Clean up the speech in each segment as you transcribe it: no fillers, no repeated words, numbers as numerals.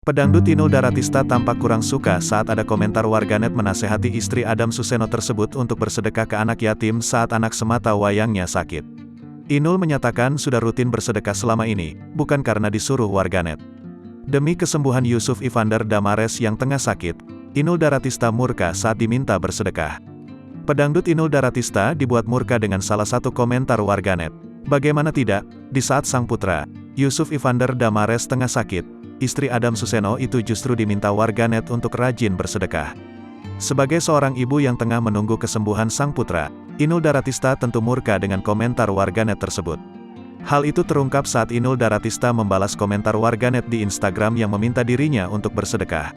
Pedangdut Inul Daratista tampak kurang suka saat ada komentar warganet menasehati istri Adam Suseno tersebut untuk bersedekah ke anak yatim saat anak semata wayangnya sakit. Inul menyatakan sudah rutin bersedekah selama ini, bukan karena disuruh warganet. Demi kesembuhan Yusuf Evander Damares yang tengah sakit, Inul Daratista murka saat diminta bersedekah. Pedangdut Inul Daratista dibuat murka dengan salah satu komentar warganet. Bagaimana tidak, di saat sang putra, Yusuf Evander Damares tengah sakit, istri Adam Suseno itu justru diminta warganet untuk rajin bersedekah. Sebagai seorang ibu yang tengah menunggu kesembuhan sang putra, Inul Daratista tentu murka dengan komentar warganet tersebut. Hal itu terungkap saat Inul Daratista membalas komentar warganet di Instagram yang meminta dirinya untuk bersedekah.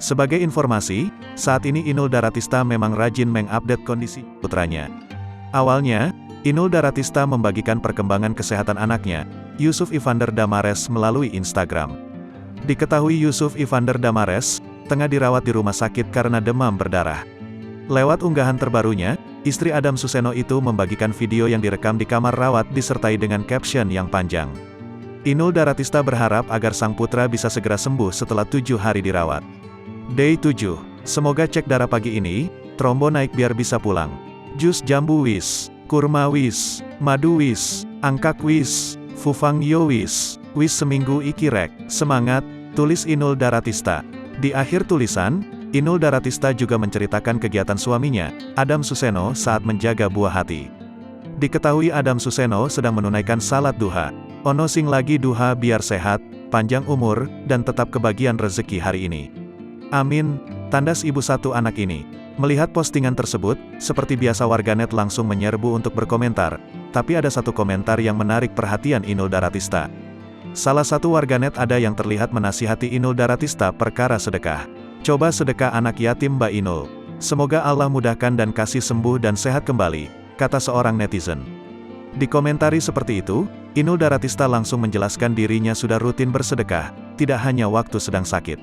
Sebagai informasi, saat ini Inul Daratista memang rajin mengupdate kondisi putranya. Awalnya, Inul Daratista membagikan perkembangan kesehatan anaknya, Yusuf Evander Damares melalui Instagram. Diketahui Yusuf Evander Damares tengah dirawat di rumah sakit karena demam berdarah. Lewat unggahan terbarunya, istri Adam Suseno itu membagikan video yang direkam di kamar rawat disertai dengan caption yang panjang. Inul Daratista berharap agar sang putra bisa segera sembuh setelah 7 hari dirawat. Day 7. Semoga cek darah pagi ini, trombo naik biar bisa pulang. Jus jambu wis, kurma wis, madu wis, angkak wis, fufang yo wis seminggu iki rek, semangat, tulis Inul Daratista. Di akhir tulisan, Inul Daratista juga menceritakan kegiatan suaminya, Adam Suseno saat menjaga buah hati. Diketahui Adam Suseno sedang menunaikan salat duha. Ono sing lagi duha biar sehat, panjang umur, dan tetap kebagian rezeki hari ini. Amin, tandas ibu satu anak ini. Melihat postingan tersebut, seperti biasa warganet langsung menyerbu untuk berkomentar, tapi ada satu komentar yang menarik perhatian Inul Daratista. Salah satu warganet ada yang terlihat menasihati Inul Daratista perkara sedekah. Coba sedekah anak yatim Mbak Inul. Semoga Allah mudahkan dan kasih sembuh dan sehat kembali, kata seorang netizen. Dikomentari seperti itu, Inul Daratista langsung menjelaskan dirinya sudah rutin bersedekah, tidak hanya waktu sedang sakit.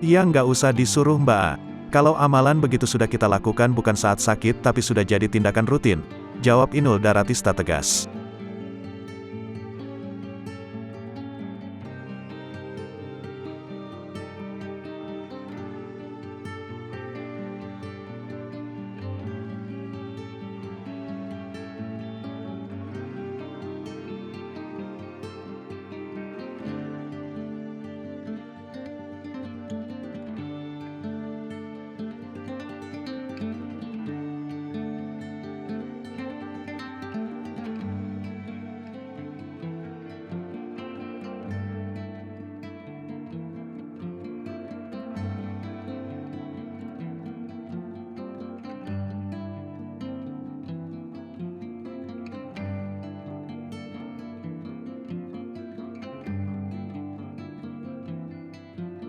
Ya nggak usah disuruh Mbak A. Kalau amalan begitu sudah kita lakukan bukan saat sakit tapi sudah jadi tindakan rutin, jawab Inul Daratista tegas.